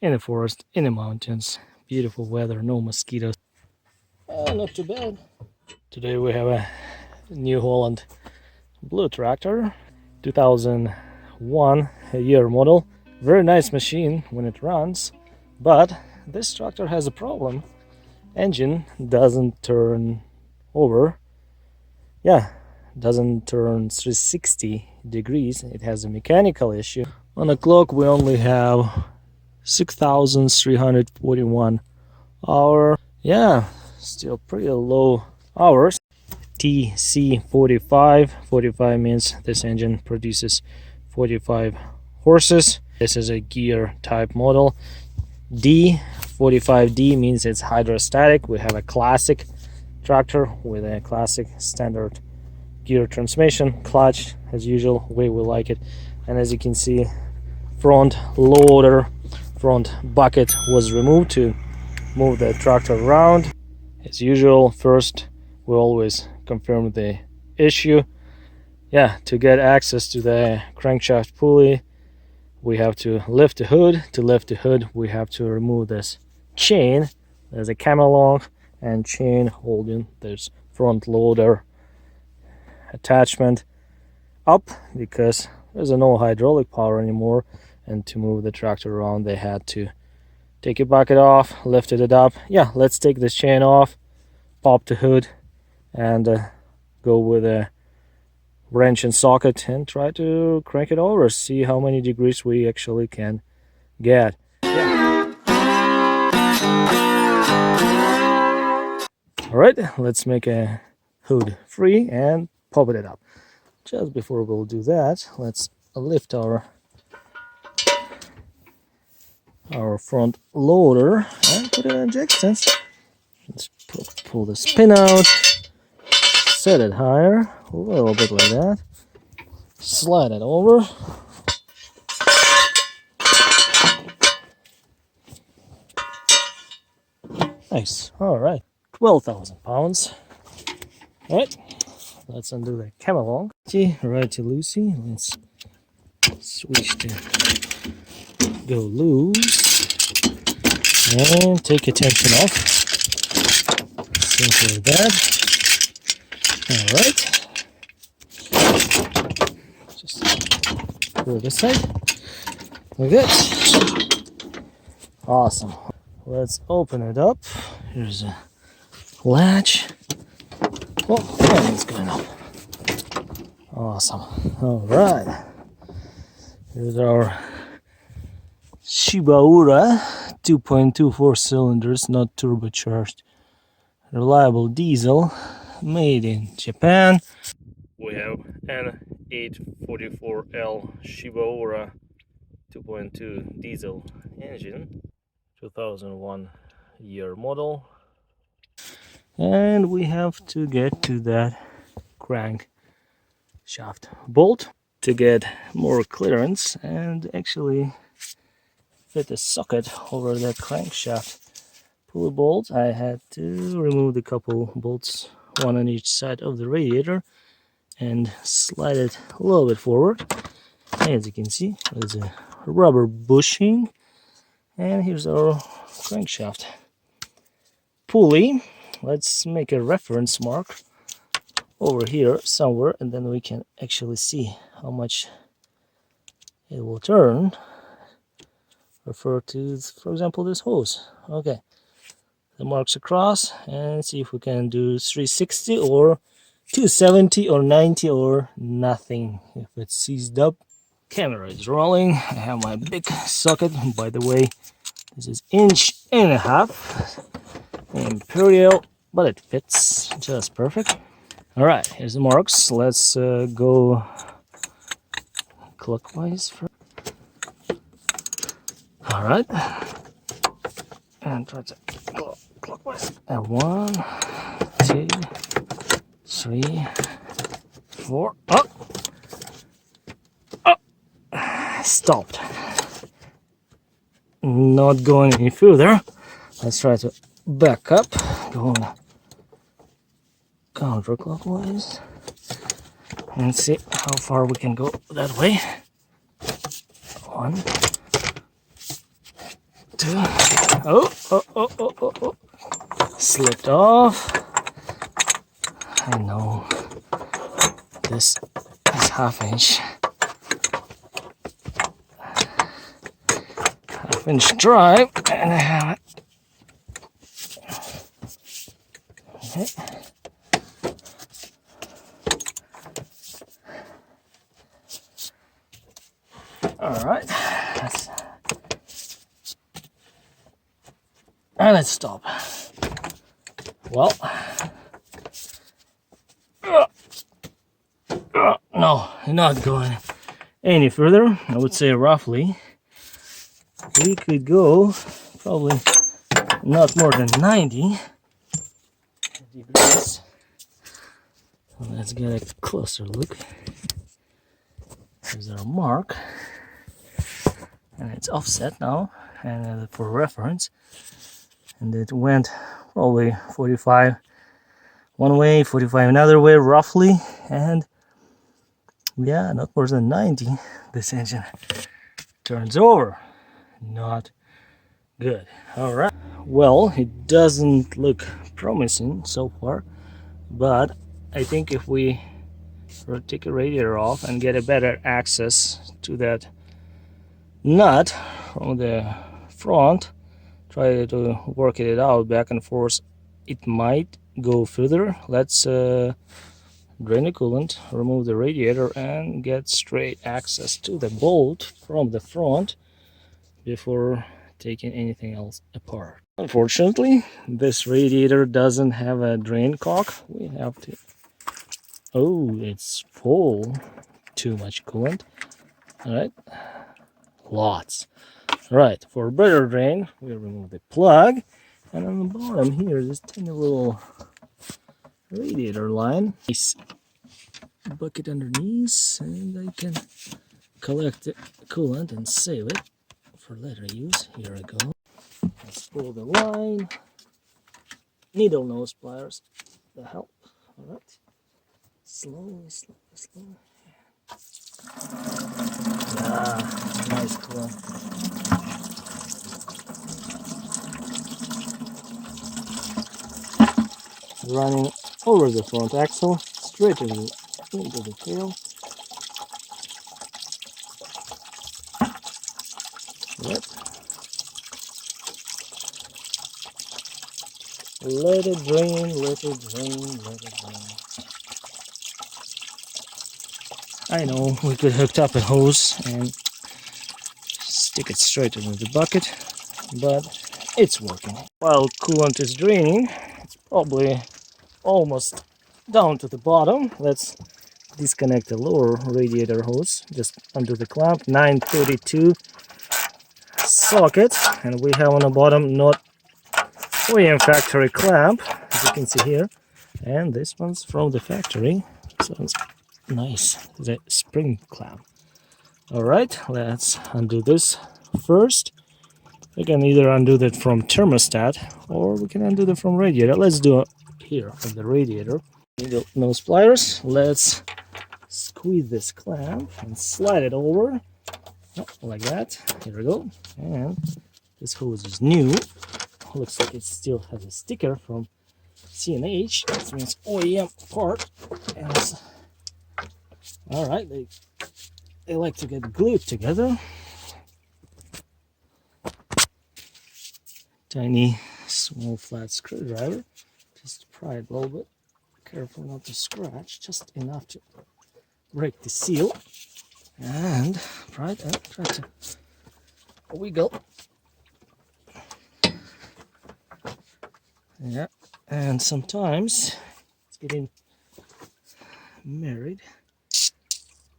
in the forest, in the mountains. Beautiful weather, no mosquitoes. Not too bad. Today we have a New Holland blue tractor, 2001 year model. Very nice machine when it runs, but this tractor has a problem. Engine doesn't turn over. Yeah, doesn't turn 360 degrees. It has a mechanical issue. On the clock we only have 6,341 hours. Yeah, still pretty low hours. TC45. 45 means this engine produces 45 horses. This is a gear type model. D45D means it's hydrostatic. We have a classic tractor with a classic standard gear transmission, clutch as usual, way we like it. And as you can see, front loader, front bucket was removed to move the tractor around. As usual, first we always confirm the issue. Yeah, to get access to the crankshaft pulley, we have to lift the hood. To lift the hood, we have to remove this chain. There's a camel lock and chain holding this front loader attachment up because there's no hydraulic power anymore, and to move the tractor around they had to take a bucket off, lifted it up. Yeah, let's take this chain off, pop the hood, and go with a wrench and socket and try to crank it over, see how many degrees we actually can get. Yeah. All right, let's make a hood free and pop it up. Just before we'll do that, let's lift our front loader and put it in injections. Let's pull the spin out, set it higher, a little bit like that, slide it over. Nice. All right, 12,000 pounds. All right, let's undo the camel lock. Righty loosey. Let's switch to go loose and take a tension off. Simple as that. All right. Just pull this side like that. Awesome. Let's open it up. Here's a latch. Oh, and it's going up. Awesome. All right. Here's our Shibaura 2.24 cylinders, not turbocharged, reliable diesel, made in Japan. We have N844L Shibaura 2.2 diesel engine, 2001 year model. And we have to get to that crank shaft bolt to get more clearance and actually fit a socket over that crankshaft pulley bolt. I had to remove a couple bolts, one on each side of the radiator, and slide it a little bit forward. As you can see, there's a rubber bushing, and here's our crankshaft pulley. Let's make a reference mark over here somewhere, and then we can actually see how much it will turn. Refer to, for example, this hose. Okay, the marks across, and see if we can do 360 or 270 or 90 or nothing if it's seized up. Camera is rolling. I have my big socket. By the way, this is 1.5 inch imperial, but it fits just perfect. All right, here's the marks. Let's go clockwise first. All right, and try to go clockwise. And 1, 2, 3, 4. Oh, stopped. Not going any further. Let's try to back up, going counterclockwise, and see how far we can go that way. 1, 2, to... Oh. Slipped off. I know. This is half-inch. Half-inch drive, and I have it. Okay. All right. And let's stop. Well, no, not going any further. I would say roughly we could go probably not more than 90 degrees. So let's get a closer look. There's our mark, and it's offset now, and for reference, and it went probably 45 one way, 45 another way, roughly, and yeah, not more than 90. This engine turns over. Not good. All right. Well, it doesn't look promising so far, but I think if we take a radiator off and get a better access to that nut from the front, try to work it out back and forth, it might go further. Let's drain the coolant, remove the radiator, and get straight access to the bolt from the front before taking anything else apart. Unfortunately, this radiator doesn't have a drain cock. We have to... Oh, it's full. Too much coolant. All right, lots. All right, for a better drain, we remove the plug, and on the bottom here, this tiny little radiator line. Nice bucket underneath, and I can collect the coolant and save it for later use. Here I go. Let's pull the line. Needle nose pliers to help. All right. Slowly. Ah, nice coolant. Running over the front axle, straight into the tail. Yep. Let it drain. I know we could hook up a hose and stick it straight into the bucket, but it's working. While coolant is draining, it's probably almost down to the bottom. Let's disconnect the lower radiator hose just under the clamp, 932 socket, and we have on the bottom not OEM factory clamp, as you can see here, and this one's from the factory, so it's nice, the spring clamp. All right, let's undo this first. We can either undo that from thermostat or we can undo that from radiator. Let's do it here from the radiator. Needle nose pliers. Let's squeeze this clamp and slide it over like that. Here we go. And this hose is new. Looks like it still has a sticker from C&H. That means OEM part. And all right, they like to get glued together. Tiny, small, flat screwdriver. Just pry it a little bit. Careful not to scratch, just enough to break the seal. And pry it up, try to wiggle. Yeah, and sometimes it's getting married.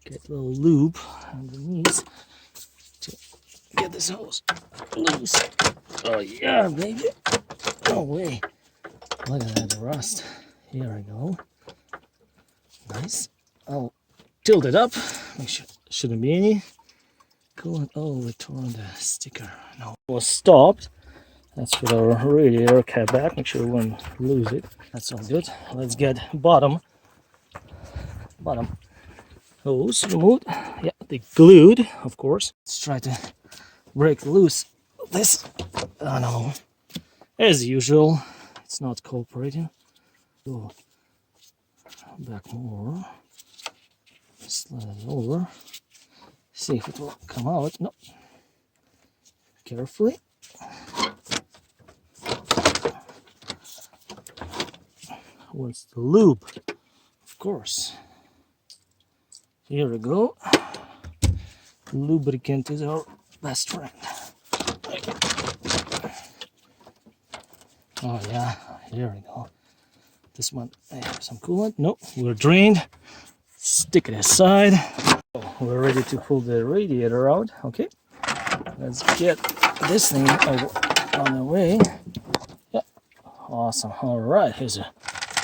Get a little lube underneath to get this hose loose. Oh yeah, baby. No way. Look at that rust. Here I go. Nice. I'll tilt it up. Make sure shouldn't be any coolant. Oh, we tore the sticker. No. It was stopped. That's with our radiator cap back. Make sure we won't lose it. That's all good. Let's get bottom hose removed. Yeah, they glued, of course. Let's try to break loose this, I don't know, as usual, it's not cooperating. Go back more, slide it over, see if it will come out. No, carefully. What's the lube? Of course. Here we go. Lubricant is our best friend. Oh yeah, here we go. This one, I have some coolant. Nope, we're drained. Stick it aside. We're ready to pull the radiator out. Okay, let's get this thing on the way. Yeah, awesome. All right, here's a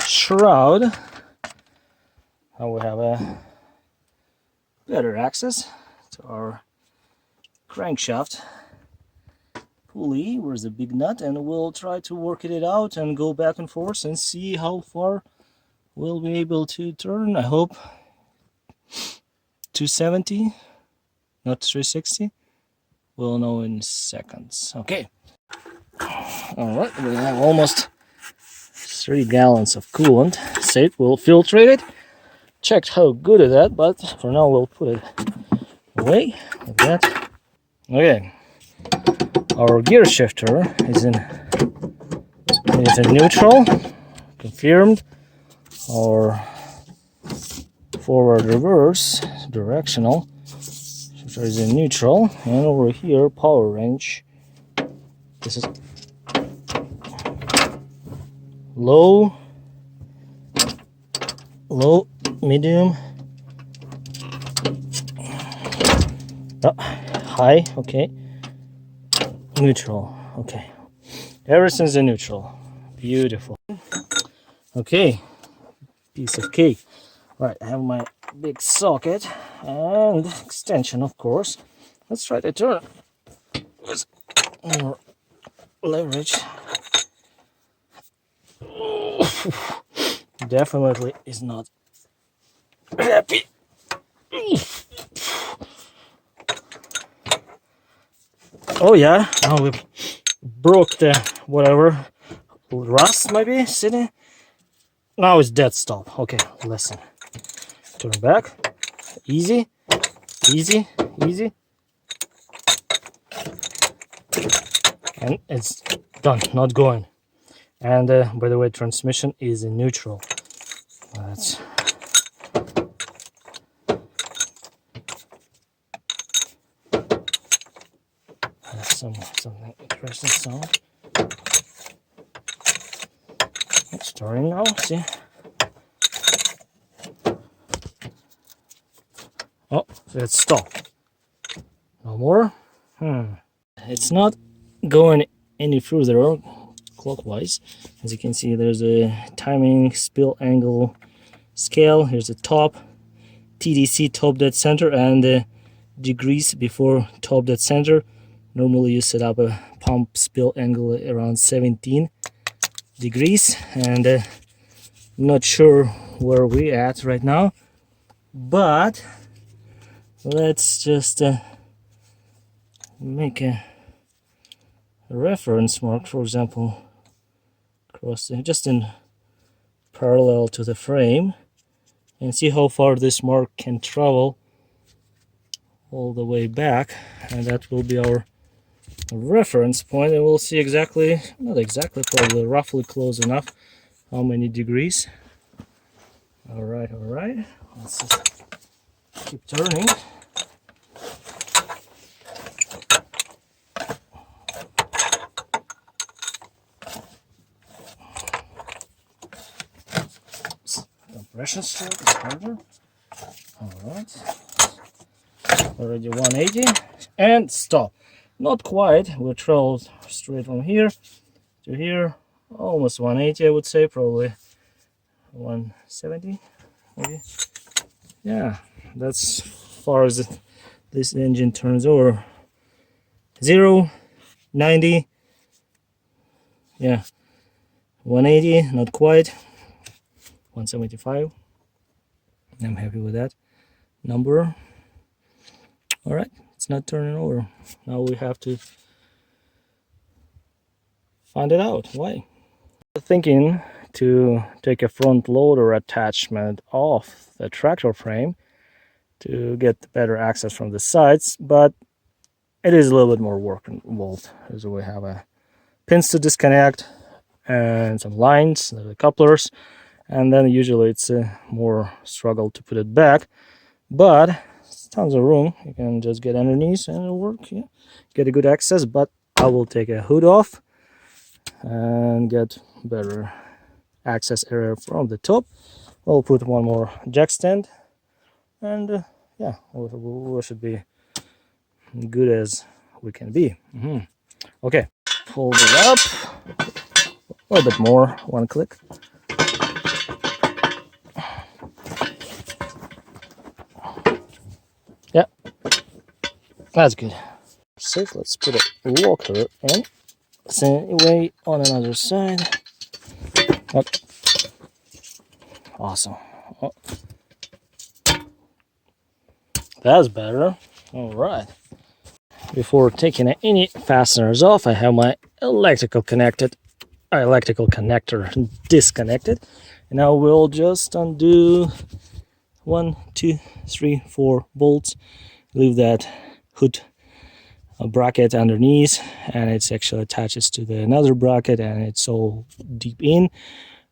shroud. Now we have a better access to our crankshaft pulley. Where's the big nut? And we'll try to work it out and go back and forth and see how far we'll be able to turn. I hope 270, not 360. We'll know in seconds. Okay. All right, we have almost 3 gallons of coolant. Safe, we'll filtrate it. Checked how good it is, but for now we'll put it away like that. Okay. Our gear shifter is in neutral, confirmed. Our forward reverse directional shifter is in neutral, and over here power range. This is low, medium, high. Okay. Neutral. Okay, everything's in neutral. Beautiful. Okay, piece of cake. Right, I have my big socket and extension, of course. Let's try to turn with more leverage. Definitely is not happy. Oh yeah, now we broke the whatever rust maybe sitting. Now it's dead stop. Okay, listen. Turn back. Easy, easy, easy. And it's done, not going. And by the way, transmission is in neutral. That's something interesting sound. It's starting now, see? Oh, let's stop. No more. It's not going any further clockwise. As you can see, there's a timing spill angle scale. Here's the top, TDC top dead center, and the degrees before top dead center. Normally you set up a pump spill angle around 17 degrees, and I'm not sure where we're at right now, but let's just make a reference mark, for example, across just in parallel to the frame, and see how far this mark can travel all the way back, and that will be our reference point, and we'll see exactly, not exactly, probably roughly close enough, how many degrees. All right, let's just keep turning. Compression stroke is harder. All right, already 180 and stop. Not quite, we traveled straight from here to here, almost 180 I would say, probably 170 maybe. Yeah, that's as far as this engine turns over. 0, 90, yeah, 180, not quite, 175. I'm happy with that number. All right, it's not turning over. Now we have to find it out. Why? Thinking to take a front loader attachment off the tractor frame to get better access from the sides, but it is a little bit more work involved. So we have pins to disconnect and some lines, the couplers, and then usually it's a more struggle to put it back, but it's tons of room. You can just get underneath and it'll work. Yeah. Get a good access, but I will take a hood off and get better access area from the top. We'll put one more jack stand, and yeah, we should be good as we can be. Okay, fold it up a little bit more, one click. Yeah, that's good. Safe. Let's put a locker in. Same way on another side. Oh. Awesome. Oh. That's better. All right. Before taking any fasteners off, I have my electrical connector disconnected, and now we'll just undo 1, 2, 3, 4 bolts. Leave that hood bracket underneath, and it's actually attaches to the another bracket, and it's all deep in.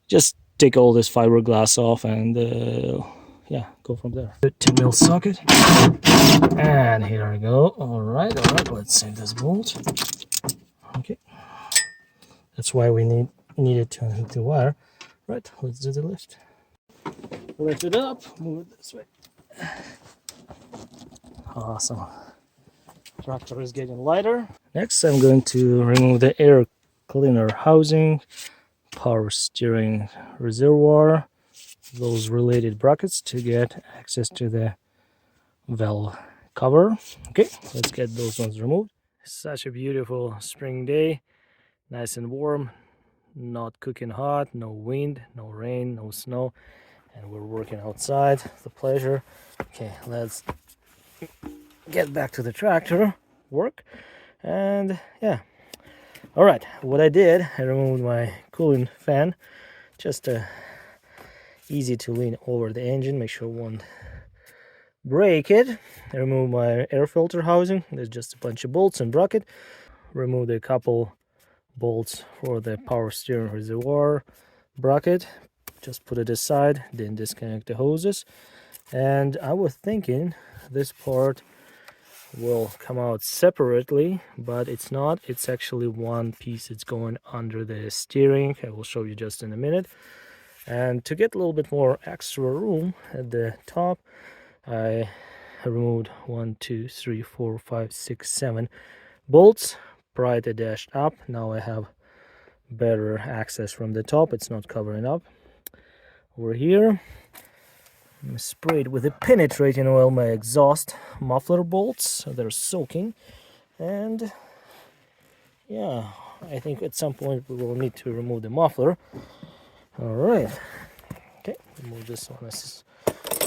Just take all this fiberglass off and yeah, go from there. 10mm socket, and here we go. All right, let's save this bolt. Okay, that's why we needed to unhook the wire. Right, let's do the lift. Lift it up, move it this way. Awesome. Tractor is getting lighter. Next, I'm going to remove the air cleaner housing, power steering reservoir, those related brackets to get access to the valve cover. Okay, let's get those ones removed. Such a beautiful spring day, nice and warm, not cooking hot, no wind, no rain, no snow, and we're working outside. It's a pleasure. Okay, let's get back to the tractor work, and yeah. All right, what I did, I removed my cooling fan, just easy to lean over the engine, make sure it won't break it. I removed my air filter housing. There's just a bunch of bolts and bracket. Removed a couple bolts for the power steering reservoir bracket. Just put it aside, then disconnect the hoses. And I was thinking this part will come out separately, but it's not. It's actually one piece. It's going under the steering. I will show you just in a minute. And to get a little bit more extra room at the top, I removed 1, 2, 3, 4, 5, 6, 7 bolts, pried the dash up. Now I have better access from the top. It's not covering up. Over here, I sprayed with a penetrating oil my exhaust muffler bolts, so they're soaking. And yeah, I think at some point we will need to remove the muffler. All right, okay, remove this one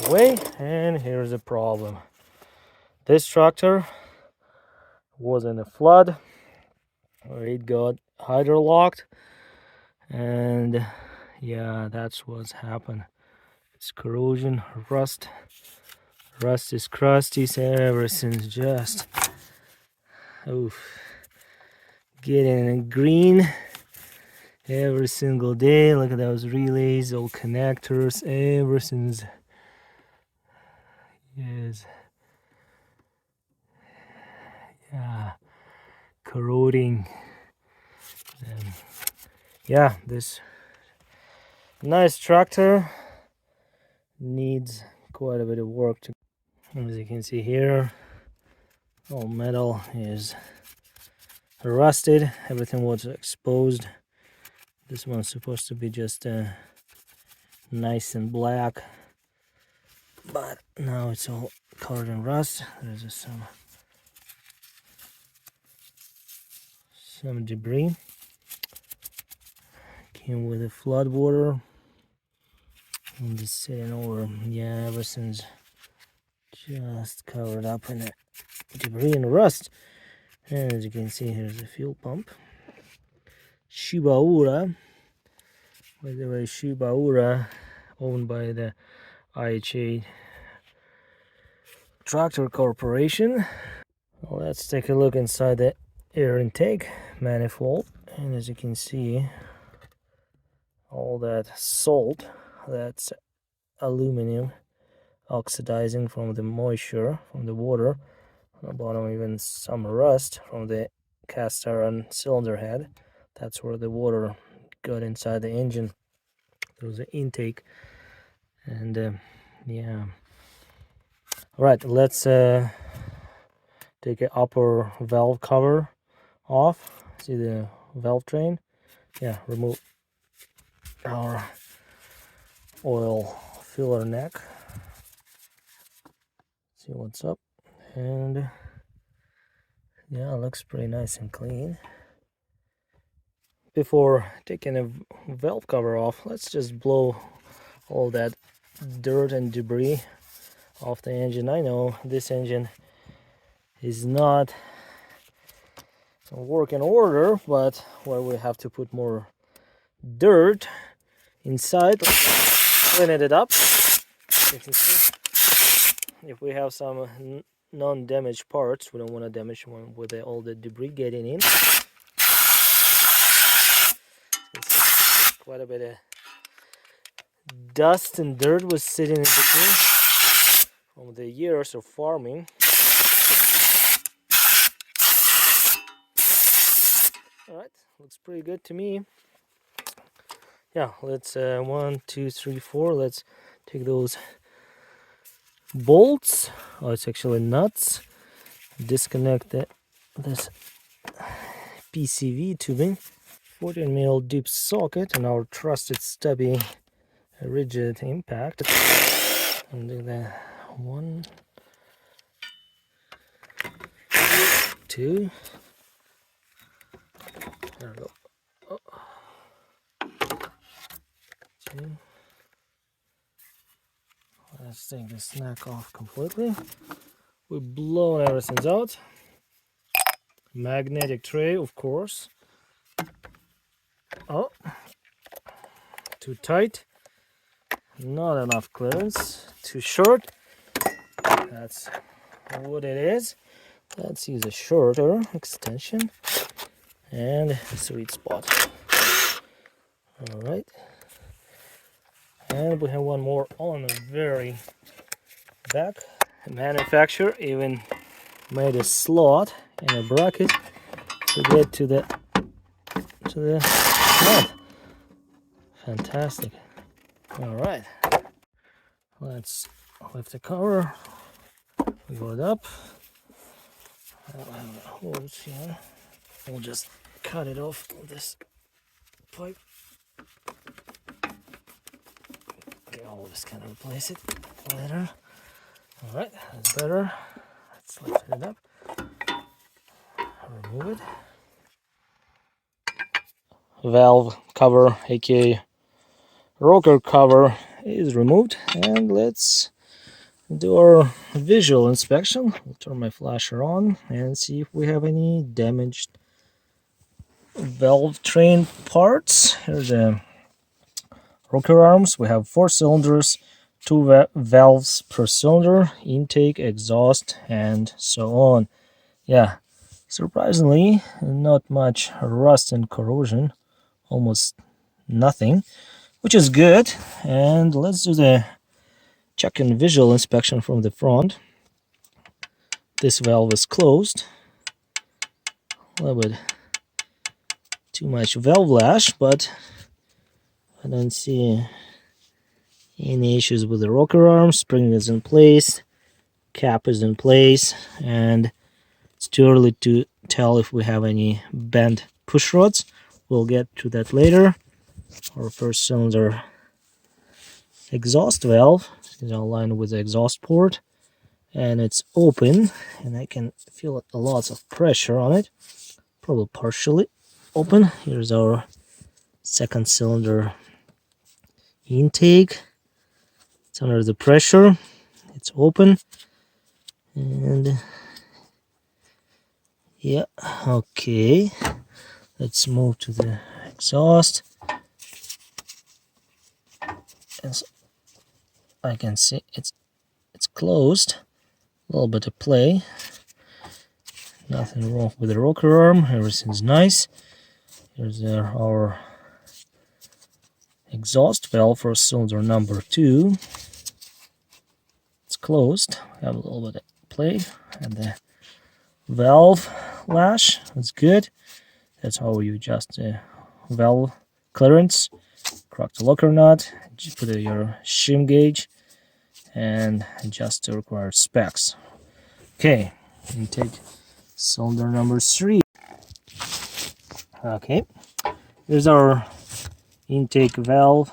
away, and here's the problem. This tractor was in a flood, or it got hydrolocked, and yeah, that's what's happened. It's corrosion, rust. Rust is crusty, so everything's just getting green every single day. Look at those relays, all connectors, everything's corroding. And yeah, this nice tractor needs quite a bit of work to. As you can see here, all metal is rusted, everything was exposed. This one's supposed to be just nice and black, but now it's all covered in rust. There's some debris. Came with a flood water. I'm just sitting over. Yeah, everything's just covered up in debris and rust. And as you can see, here's the fuel pump. Shibaura. By the way, Shibaura, owned by the IHA Tractor Corporation. Let's take a look inside the air intake manifold, and as you can see, all that salt, that's aluminum oxidizing from the moisture from the water. On the bottom, even some rust from the cast iron cylinder head. That's where the water got inside the engine. There was an intake, and yeah. All right, let's take an upper valve cover off. See the valve train? Yeah, remove our oil filler neck. See what's up, and yeah, it looks pretty nice and clean. Before taking a valve cover off, let's just blow all that dirt and debris off the engine. I know this engine is not in working order, but where we have to put more dirt inside, clean it up. You can see if we have some non-damaged parts, we don't want to damage one with all the debris getting in. Quite a bit of dust and dirt was sitting in between from the years of farming. Alright, looks pretty good to me. Yeah, let's 1, 2, 3, 4. Let's take those bolts. Oh, it's actually nuts. Disconnect this PCV tubing. 14mm deep socket and our trusted stubby rigid impact. And do that 1, 2. There we go. Oh. 2. Let's take the snack off completely. We've blown everything out. Magnetic tray, of course. Oh, too tight. Not enough clearance. Too short. That's what it is. Let's use a shorter extension and a sweet spot. All right. And we have one more on the very back. The manufacturer even made a slot and a bracket to get to the nut. Fantastic. All right. Let's lift the cover. Wiggle it up. I don't have holes here. We'll just cut it off with this pipe. Okay, I'll just kind of replace it later. All right, that's better. Let's lift it up. Remove it. Valve cover, aka rocker cover, is removed, and let's do our visual inspection. I'll turn my flasher on and see if we have any damaged valve train parts. Here's the rocker arms. We have 4 cylinders, 2 valves per cylinder, intake, exhaust, and so on. Yeah, surprisingly, not much rust and corrosion, almost nothing, which is good. And let's do the check and visual inspection from the front. This valve is closed. A little bit too much valve lash, but I don't see any issues with the rocker arm. Spring is in place, cap is in place, and it's too early to tell if we have any bent push rods. We'll get to that later. Our first cylinder exhaust valve is aligned with the exhaust port, and it's open, and I can feel lots of pressure on it, probably partially open. Here's our second cylinder intake. It's under the pressure, it's open, and yeah, okay. Let's move to the exhaust. As I can see, it's closed. A little bit of play. Nothing wrong with the rocker arm. Everything's nice. Here's our exhaust valve for cylinder number 2. It's closed. Have a little bit of play, and the valve lash is good. That's how you adjust the valve clearance. Crack the locker nut, put your shim gauge, and adjust the required specs. Okay, intake cylinder number 3. Okay, here's our intake valve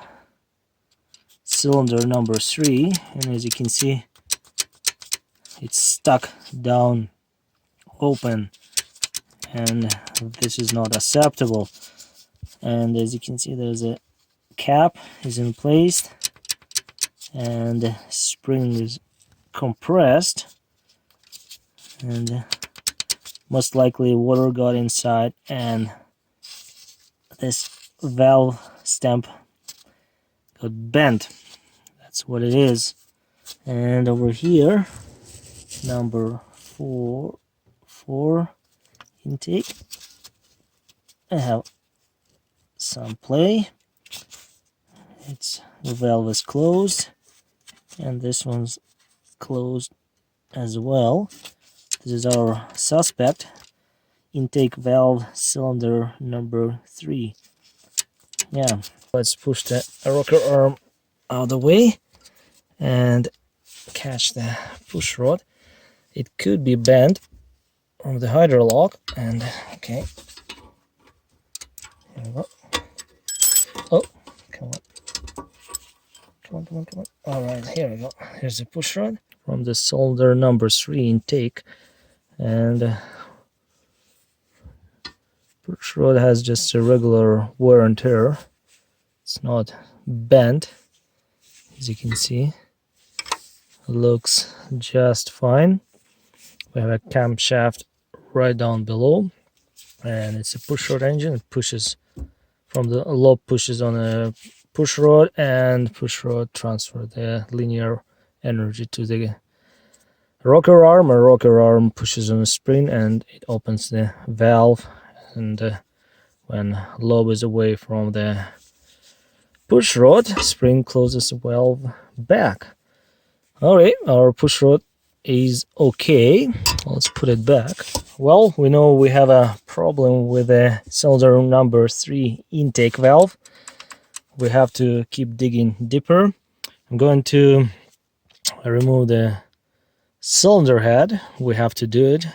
cylinder number 3, and as you can see, it's stuck down open, and this is not acceptable. And as you can see, there's a cap is in place, and the spring is compressed, and most likely water got inside, and this valve stemp got bent. That's what it is. And over here, number 4 intake, I have some play. The valve is closed, and this one's closed as well. This is our suspect intake valve cylinder number 3. Yeah, let's push the rocker arm out of the way and catch the push rod. It could be bent from the hydrolock, and okay, here we go. Oh, come on. All right, here we go. Here's the push rod from the cylinder number 3 intake, and push rod has just a regular wear and tear. It's not bent, as you can see. Looks just fine. We have a camshaft right down below, and it's a push rod engine. It pushes from the lobe, pushes on a push rod, and push rod transfer the linear energy to the rocker arm. A rocker arm pushes on a spring, and it opens the valve, and when lobe is away from the push rod, spring closes the valve back. Alright, our push rod is okay. Let's put it back. Well, we know we have a problem with the cylinder number 3 intake valve. We have to keep digging deeper. I'm going to remove the cylinder head. We have to do it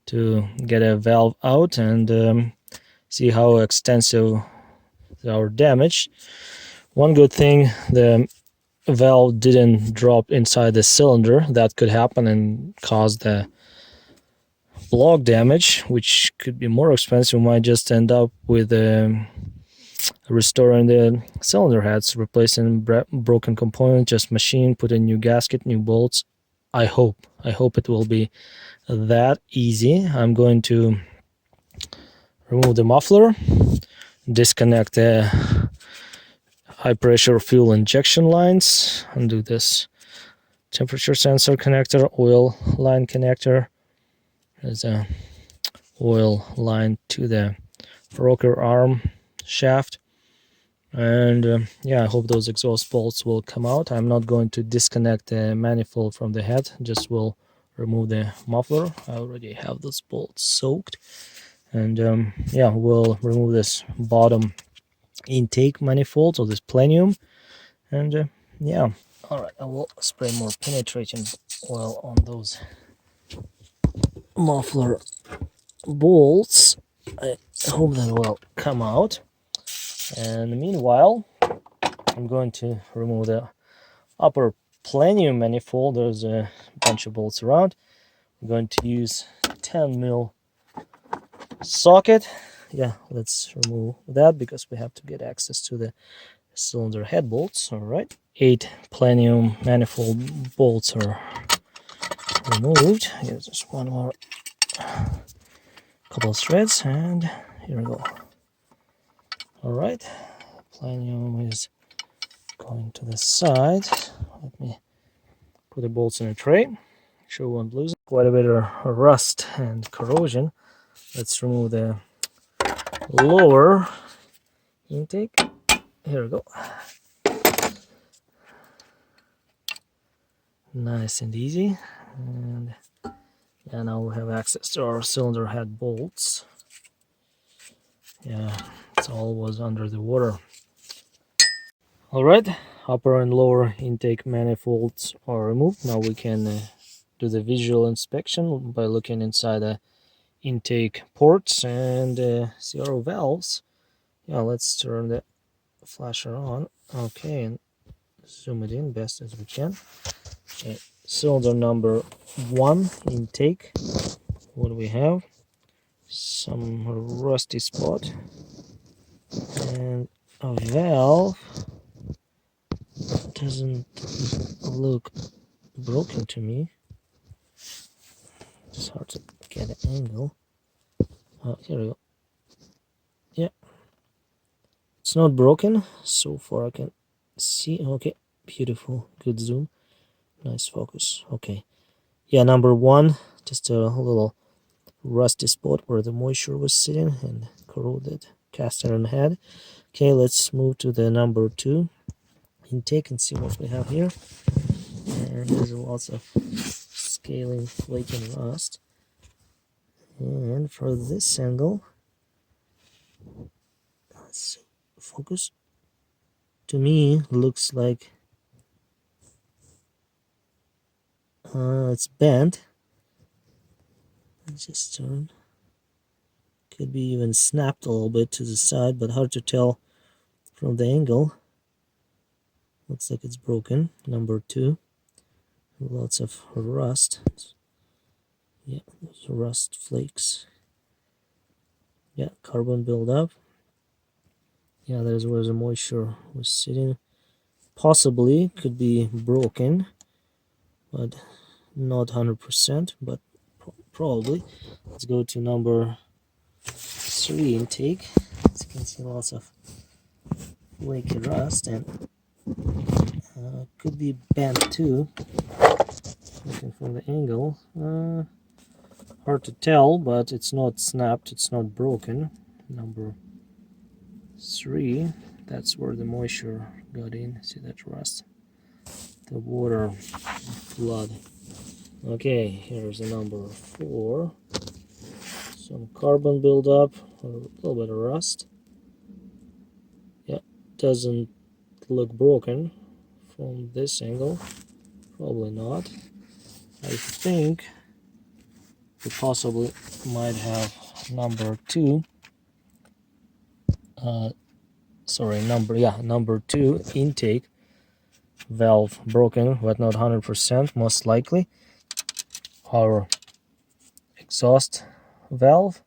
to get a valve out and see how extensive our damage. One good thing, the valve didn't drop inside the cylinder. That could happen and cause the block damage, which could be more expensive. We might just end up with restoring the cylinder heads, replacing broken components, just machine, put a new gasket, new bolts. I hope it will be that easy. I'm going to remove the muffler, disconnect the high pressure fuel injection lines, undo this temperature sensor connector, oil line connector. There's a oil line to the rocker arm shaft, and yeah, I hope those exhaust bolts will come out. I'm not going to disconnect the manifold from the head, just will remove the muffler. I already have those bolts soaked, and yeah, we'll remove this bottom intake manifold, or this plenum, and yeah. All right, I will spray more penetrating oil on those muffler bolts. I hope that will come out, and meanwhile I'm going to remove the upper plenum manifold. There's a bunch of bolts around. I'm going to use 10mm socket. Yeah, let's remove that because we have to get access to the cylinder head bolts. All right, 8 plenum manifold bolts are removed. Here's just one more, couple of threads, and here we go. All right, planium is going to the side. Let me put the bolts in a tray. Sure won't lose it. Quite a bit of rust and corrosion. Let's remove the lower intake. Here we go. Nice and easy. And yeah, now we have access to our cylinder head bolts. Yeah, it's all was under the water. All right, upper and lower intake manifolds are removed. Now we can do the visual inspection by looking inside the intake ports and see our valves. Yeah, let's turn the flasher on. Okay, and zoom it in best as we can. Okay, cylinder number 1 intake. What do we have? Some rusty spot and a valve. Doesn't look broken to me. It's hard to get an angle. Oh, here we go. Yeah, it's not broken so far. I can see. Okay, beautiful, good zoom, nice focus. Okay, yeah, number 1, just a little rusty spot where the moisture was sitting and corroded cast iron head. Okay, let's move to the number 2 intake and see what we have here. And there's lots of scaling, flake, and rust. And for this angle, let's see, focus. To me, looks like it's bent. Let's just turn. Could be even snapped a little bit to the side, but hard to tell from the angle. Looks like it's broken. Number 2. Lots of rust. Yeah, those rust flakes. Yeah, carbon buildup. Yeah, there's where the moisture was sitting. Possibly could be broken, but not 100%, but probably. Let's go to number 3 intake. As you can see, lots of flaky rust and could be bent too. Looking from the angle, hard to tell, but it's not snapped, it's not broken. Number 3, that's where the moisture got in. See that rust? The water flood. Okay, here's the number 4. Some carbon buildup, a little bit of rust. Yeah, doesn't look broken from this angle. Probably not. I think we possibly might have number 2. Number 2 intake valve broken, but not 100%. Most likely our exhaust valve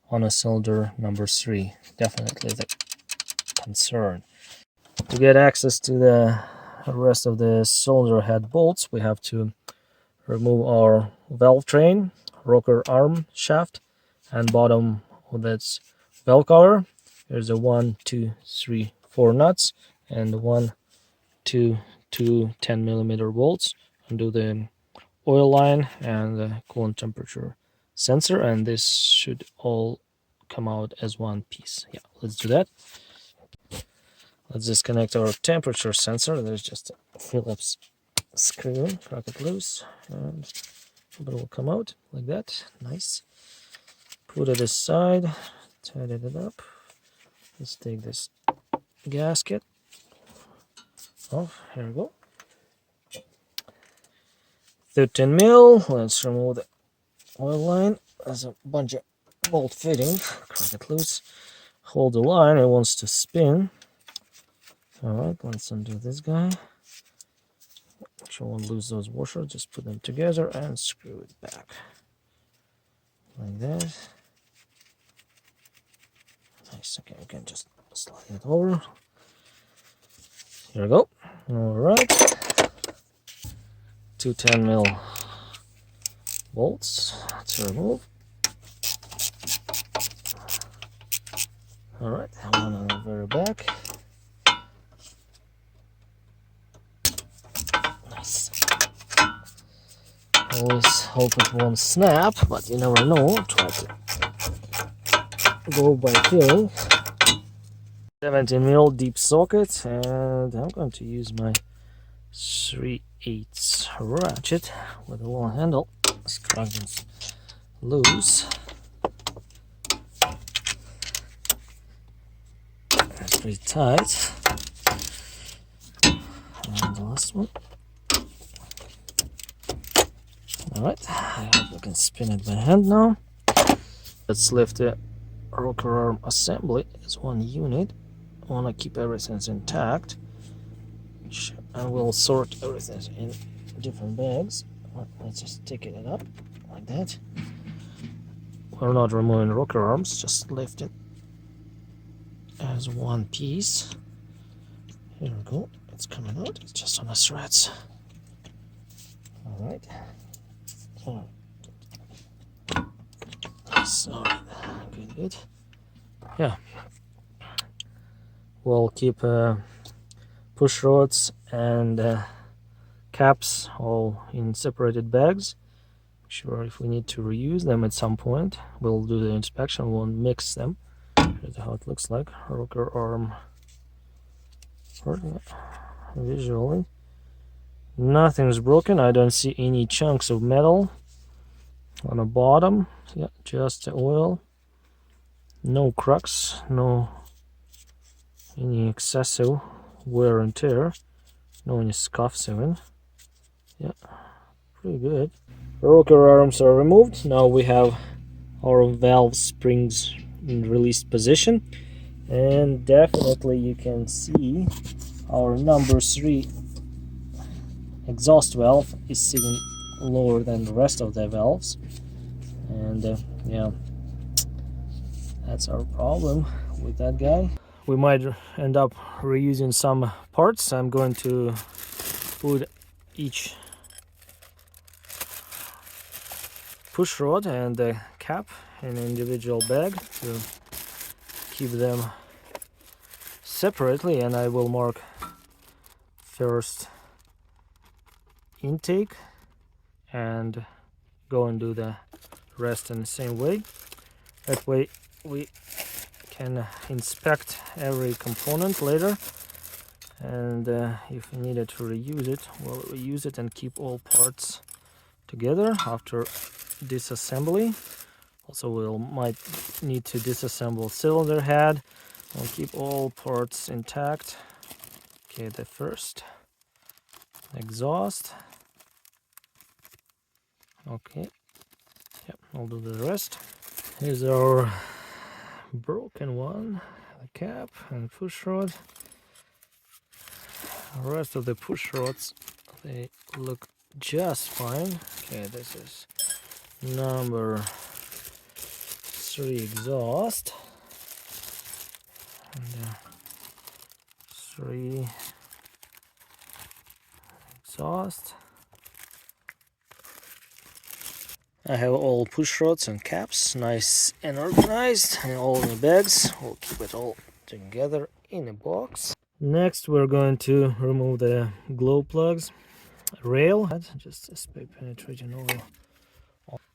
on a cylinder number 3. Definitely the concern. To get access to the rest of the cylinder head bolts, we have to remove our valve train, rocker arm shaft, and bottom of that valve cover. There's a 1, 2, 3, 4 nuts, and 1, 2, 2 10mm bolts. Undo the oil line and the coolant temperature sensor, and this should all come out as one piece. Yeah, let's do that. Let's disconnect our temperature sensor. There's just a Phillips screw, crack it loose, and it will come out like that. Nice. Put it aside, tighten it up. Let's take this gasket off. Here we go. 13 mil. Let's remove the oil line. There's a bunch of bolt fittings. Crack it loose. Hold the line. It wants to spin. Alright, let's undo this guy. Make sure we won't lose those washers. Just put them together and screw it back. Like that. Nice. Okay, we can just slide it over. Here we go. Alright. 2 10mm bolts to remove. Alright, one on the very back. Nice. Always hope it won't snap, but you never know. Try to go by feeling. 17mm deep socket, and I'm going to use my 3/8 ratchet with a long handle. Screw is loose. That's pretty tight. And the last one. Alright, I hope I can spin it by hand now. Let's lift the rocker arm assembly as one unit. I want to keep everything intact. And we'll sort everything in different bags. Let's just take it up like that. We're not removing rocker arms, just lift it as one piece. Here we go. It's coming out. It's just on the threads. Alright. So, good. Yeah. We'll keep push rods and caps all in separated bags. Sure, if we need to reuse them at some point, we'll do the inspection. We'll mix them. Here's how it looks like. Rocker arm. Visually, nothing's broken. I don't see any chunks of metal on the bottom. Yeah, just the oil. No cracks. No any excessive wear and tear. No any scuffs even. Yeah, pretty good. Rocker arms are removed. Now we have our valve springs in released position, and definitely you can see our number 3 exhaust valve is sitting lower than the rest of the valves, and yeah, that's our problem with that guy. We might end up reusing some parts. I'm going to put each push rod and the cap in an individual bag to keep them separately, and I will mark first intake and go and do the rest in the same way. That way we can inspect every component later, and if we needed to reuse it, we'll reuse it and keep all parts together after disassembly. Also, might need to disassemble cylinder head. We'll keep all parts intact. Okay, the first exhaust. Okay, yep, I'll do the rest. Here's our broken one, the cap and push rod. The rest of the push rods, they look just fine. Okay, this is number 3 exhaust. And 3 exhaust. I have all push rods and caps nice and organized and all in the bags. We'll keep it all together in a box. Next we're going to remove the glow plugs rail, just a spray penetrating over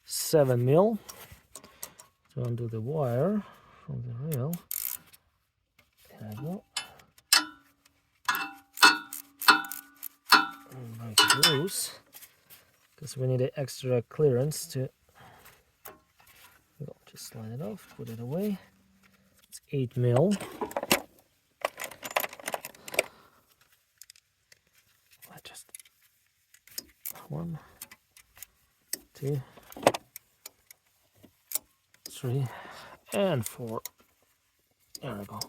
7mm to undo the wire from the rail. There we go. Break it loose because we need an extra clearance to just slide it off, put it away. It's 8mm. Just 1, 2, 3, and 4. There we go.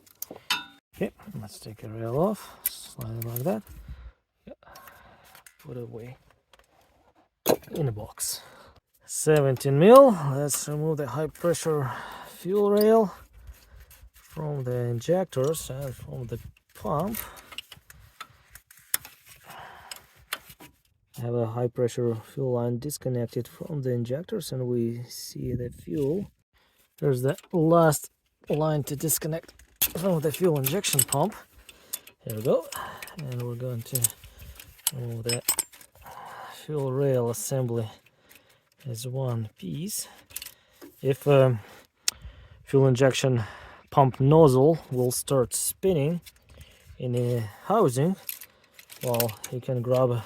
Okay, let's take the rail off, slide it like that. Yeah. Put it away in a box. 17mm. Let's remove the high pressure fuel rail from the injectors and from the pump. I have a high pressure fuel line disconnected from the injectors, and we see the fuel. There's the last line to disconnect from the fuel injection pump. Here we go. And we're going to remove the fuel rail assembly as one piece. If fuel injection pump nozzle will start spinning in the housing, well, you can grab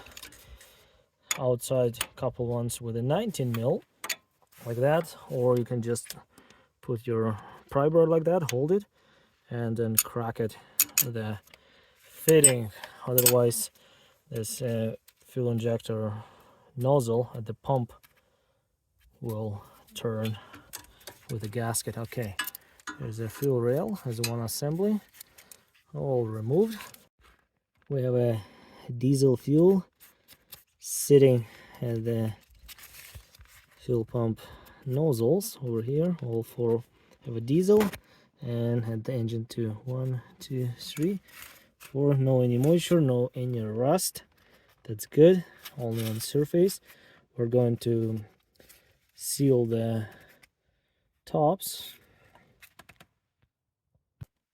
outside couple ones with a 19 mil like that, or you can just put your pry bar like that, hold it, and then crack it with the fitting. Otherwise, this fuel injector nozzle at the pump will turn with the gasket. Okay, there's a fuel rail, there's one assembly, all removed. We have a diesel fuel sitting at the fuel pump nozzles over here. All four have a diesel, and at the engine too. 1, 2, 3, 4. No any moisture, no any rust. That's good. Only on the surface. We're going to seal the tops.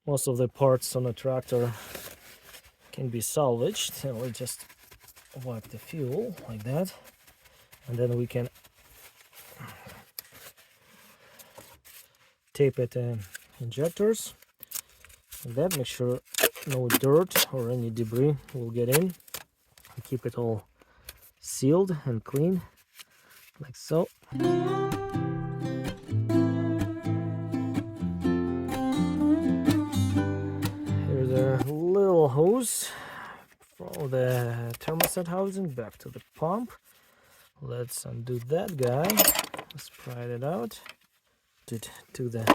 Most of the parts on a tractor can be salvaged, and we just wipe the fuel like that, and then we can tape it injectors like that. Make sure no dirt or any debris will get in, and keep it all sealed and clean like so. Here's a little hose from the thermostat housing back to the pump. Let's undo that guy. Let's pry it out. It to the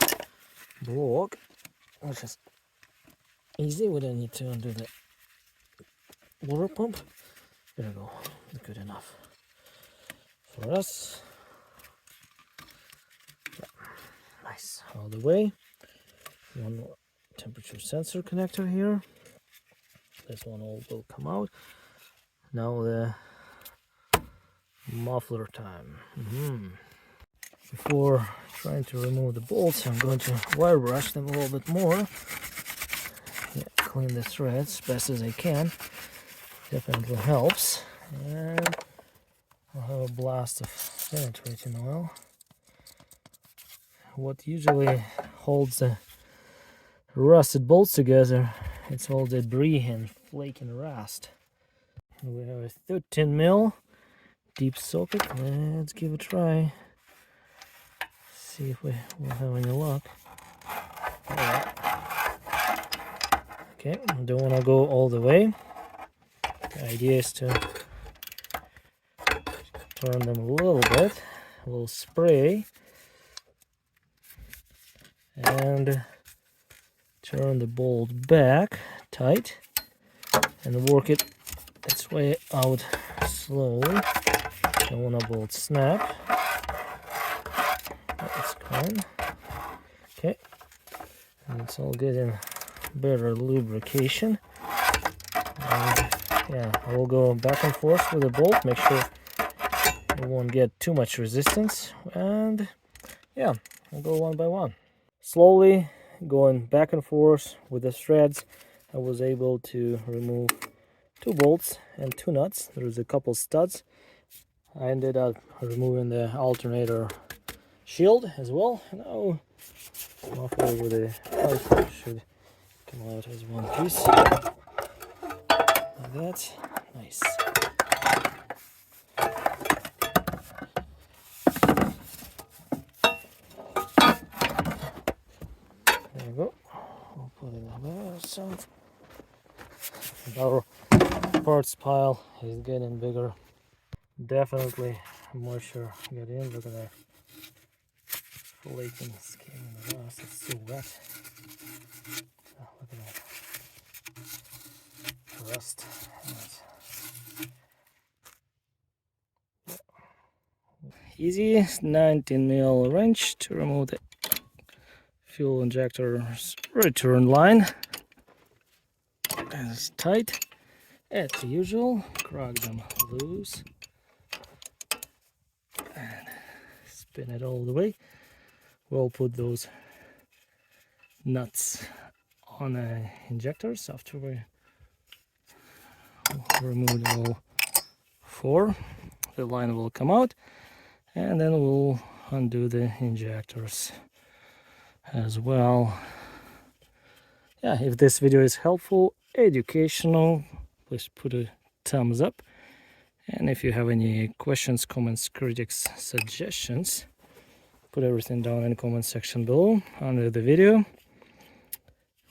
block, which is easy. We don't need to undo the water pump. There we go. Good enough for us. Yeah. Nice. All the way. One temperature sensor connector here. This one all will come out. Now the muffler time. Before trying to remove the bolts, I'm going to wire brush them a little bit more. Yeah, clean the threads as best as I can. Definitely helps. And I'll have a blast of penetrating oil. What usually holds the rusted bolts together, it's all debris and flake and rust. And we have a 13 mil deep socket. Let's give it a try. See if we will have any luck. Okay, don't want to go all the way. The idea is to turn them a little bit, a little spray, and turn the bolt back tight and work it its way out slowly. Don't want to bolt snap. That's fine. Okay, and it's all getting better lubrication. And yeah, I will go back and forth with the bolt, make sure it won't get too much resistance, and yeah, I'll go one by one. Slowly going back and forth with the threads, I was able to remove 2 bolts and 2 nuts. There's a couple studs. I ended up removing the alternator shield as well. Now muffler with a pipe should come out as one piece like that. Nice. There we go. We'll put it there. So our parts pile is getting bigger. Definitely moisture get in. Look at that flaking skin in the rust. It's so wet. Oh, look at that rust. Easy 19 mil wrench to remove the fuel injector's return line. It's tight as usual. Crack them loose and spin it all the way. We'll put those nuts on the injectors after we remove all 4. The line will come out, and then we'll undo the injectors as well. Yeah, if this video is helpful, educational, please put a thumbs up. And if you have any questions, comments, critics, suggestions, put everything down in the comment section below under the video.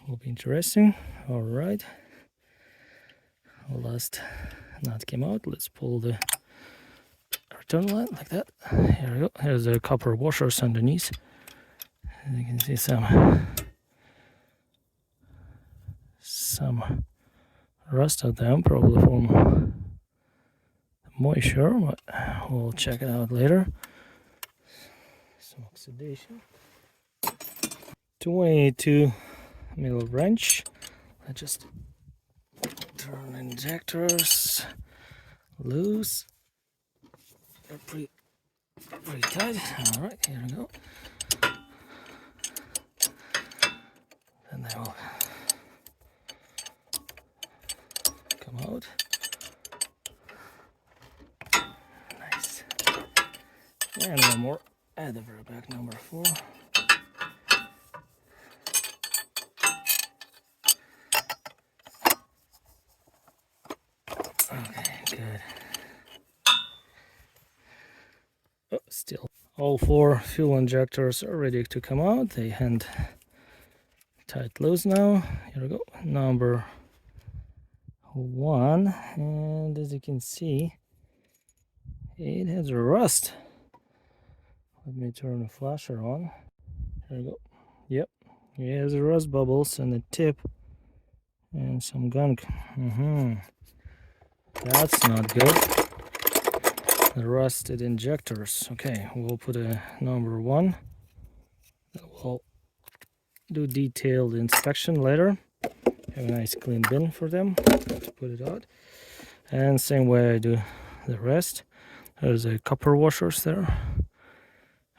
Will be interesting. All right, last nut came out. Let's pull the return line like that. Here we go. Here's the copper washers underneath. And you can see some rust on them, probably from moisture, but we'll check it out later. Some oxidation. 22 mil wrench. I just turn injectors loose. They're pretty tight. All right, here we go. Then they will come out. Nice. And one more at the very back, number 4. Okay, good. Oh, still. All 4 fuel injectors are ready to come out. They hand tight loose now. Here we go. Number 1. And as you can see, it has rust. Let me turn the flasher on. Here we go. Yep. It has rust bubbles on the tip and some gunk. That's not good. The rusted injectors. Okay, we'll put a number 1. We'll do detailed inspection later. Have a nice clean bin for them to put it out. And same way I do the rest. There's a copper washers there.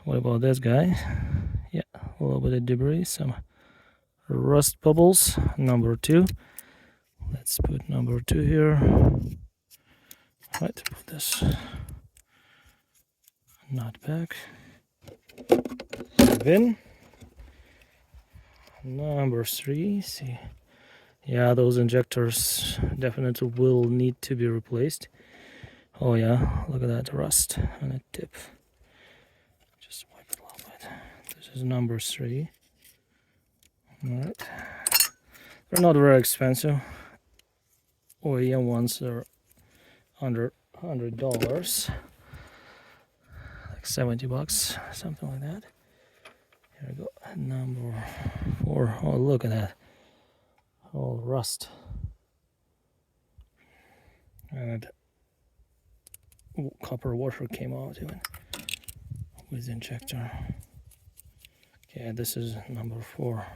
What about this guy? Yeah, a little bit of debris, some rust bubbles. Number 2. Let's put number 2 here. Right, put this nut back. Bin. Number 3. See, yeah, those injectors definitely will need to be replaced. Oh yeah, look at that rust on the tip. Just wipe it a little bit. This is number 3. All right, they're not very expensive. OEM ones are under $100, like $70, something like that. Here we go. Number 4. Oh, look at that. All rust. And copper washer came out even with the injector. Okay, this is number 4.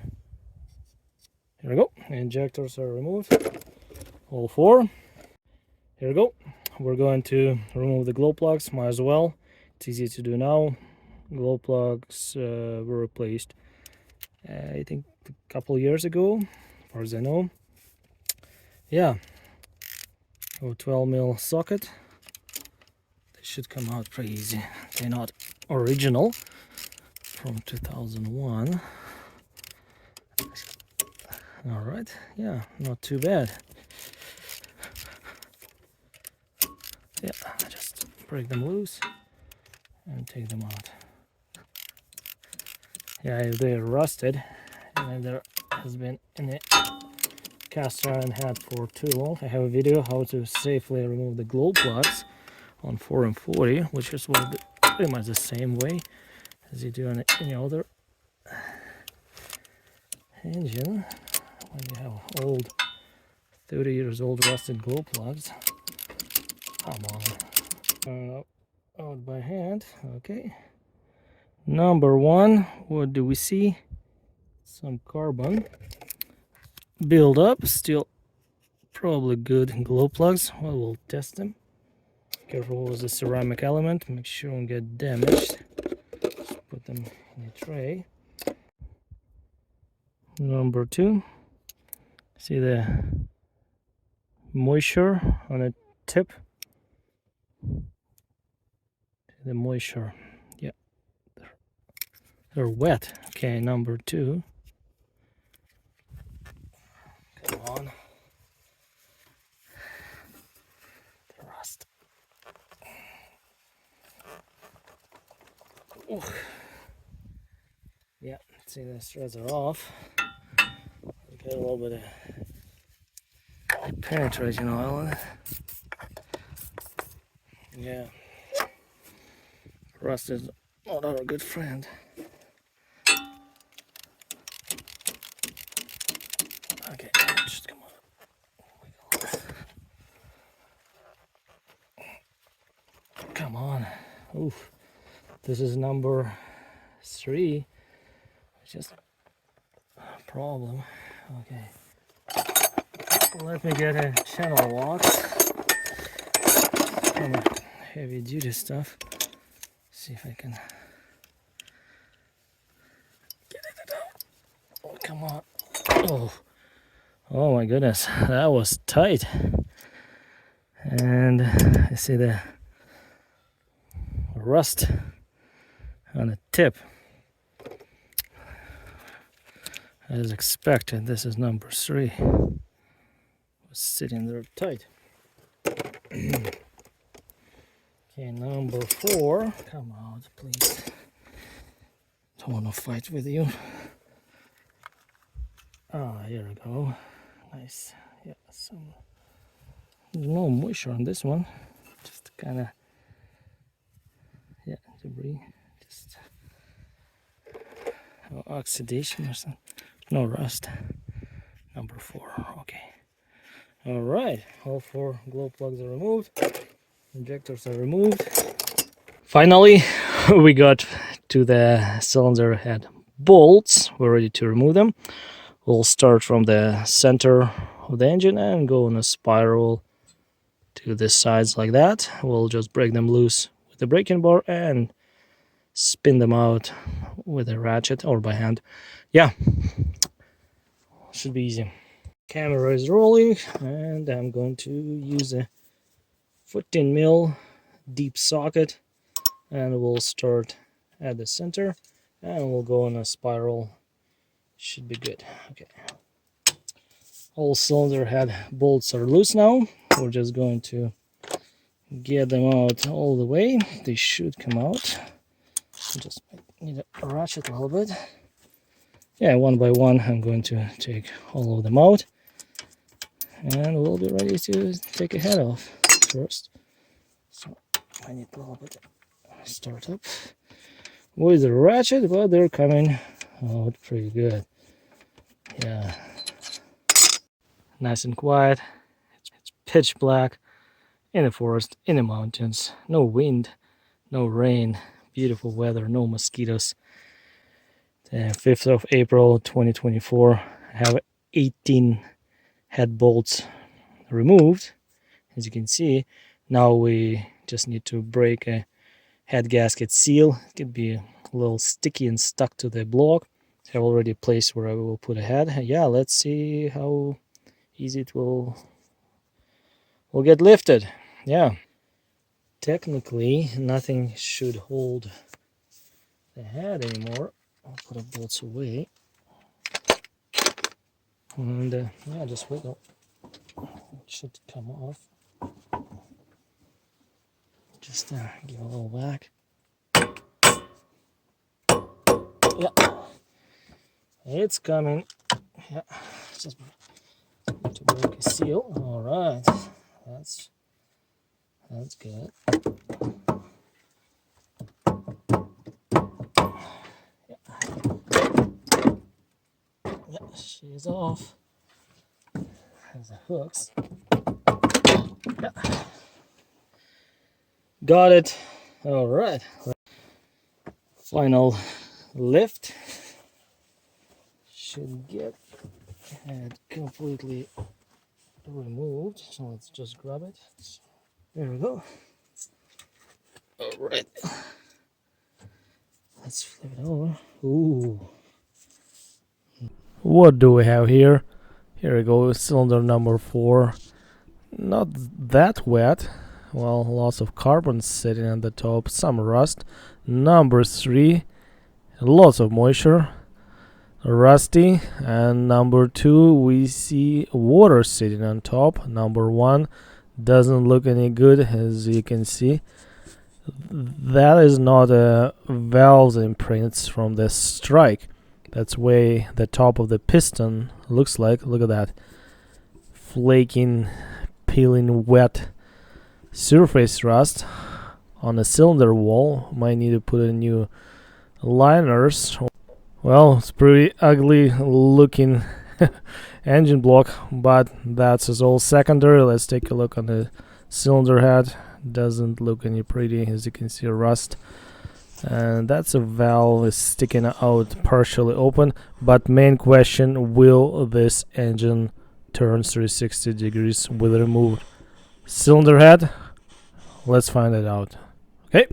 Here we go. Injectors are removed. All 4. Here we go. We're going to remove the glow plugs. Might as well. It's easy to do now. Glow plugs were replaced, I think, a couple years ago, as far as I know. Yeah. 12 mil socket. They should come out pretty easy. They're not original, from 2001. All right. Yeah, not too bad. Yeah, just break them loose and take them out. Yeah, if they're rusted and there has been any cast iron head for too long, I have a video how to safely remove the glow plugs on 440, which is pretty much the same way as you do on any other engine. When you have old 30 years old rusted glow plugs, come on. Out by hand. Okay, number 1. What do we see? Some carbon build up. Still probably good glow plugs. Well, we'll test them. Careful with the ceramic element, make sure don't get damaged. Just put them in a tray. Number 2. See the moisture on the tip? The moisture, yeah, they're wet. Okay, number 2. Come on. The rust. Ooh. Yeah, see the threads are off. Get a little bit of penetration oil in it. Yeah, rust is not our good friend. Okay, just come on. Come on. Oof. This is number 3. It's just a problem. Okay. Let me get a channel lock. Kind of heavy duty stuff. See if I can get it out. Oh, come on. Oh my goodness, that was tight. And I see the rust on the tip. As expected, this is number 3. Was sitting there tight. Okay, number 4. Come out, please. Don't want to fight with you. Ah, here we go. Nice. Yeah, there's no moisture on this one. Just kind of, yeah, debris. Just oxidation or something. No rust. Number 4. Okay. All right. All 4 glow plugs are removed. Injectors are removed. Finally, we got to the cylinder head bolts. We're ready to remove them. We'll start from the center of the engine and go in a spiral to the sides like that. We'll just break them loose with the braking bar and spin them out with a ratchet or by hand. Yeah, should be easy. Camera is rolling and I'm going to use a 14mm deep socket and we'll start at the center and we'll go in a spiral. Should be good. Okay. All cylinder head bolts are loose now. We're just going to get them out all the way. They should come out. Just need to ratchet a little bit. Yeah, one by one I'm going to take all of them out. And we'll be ready to take a head off first. So I need a little bit of start up with the ratchet, but they're coming out pretty good. Yeah. Nice and quiet. It's pitch black in the forest, in the mountains. No wind, no rain, beautiful weather, no mosquitoes. The 5th of April 2024. I have 18 head bolts removed, as you can see. Now we just need to break a head gasket seal. It could be a little sticky and stuck to the block. I have already a place where I will put a head. Yeah, let's see how easy it will get lifted. Yeah, technically nothing should hold the head anymore. I'll put the bolts away and yeah, just wiggle. It should come off. Just give a little whack. Yeah, it's coming. Yeah, just to break a seal. All right, that's good. Yeah, she's off. There's the hooks. Yeah. Got it. All right. Final lift. Should get it completely removed. So let's just grab it. There we go. All right. Let's flip it over. Ooh. What do we have here? Here we go, cylinder number 4. Not that wet. Well, lots of carbon sitting on the top, some rust. Number 3, lots of moisture, rusty. And number 2, we see water sitting on top. Number 1 doesn't look any good, as you can see. That is not a valve imprints from the strike. That's way the top of the piston looks like. Look at that, flaking, peeling, wet surface rust on the cylinder wall. Might need to put in new liners. Well, it's pretty ugly looking engine block, but that's all secondary. Let's take a look on the cylinder head. Doesn't look any pretty, as you can see, rust. And that's a valve is sticking out, partially open. But main question, will this engine turn 360 degrees with removed cylinder head? Let's find it out. Okay.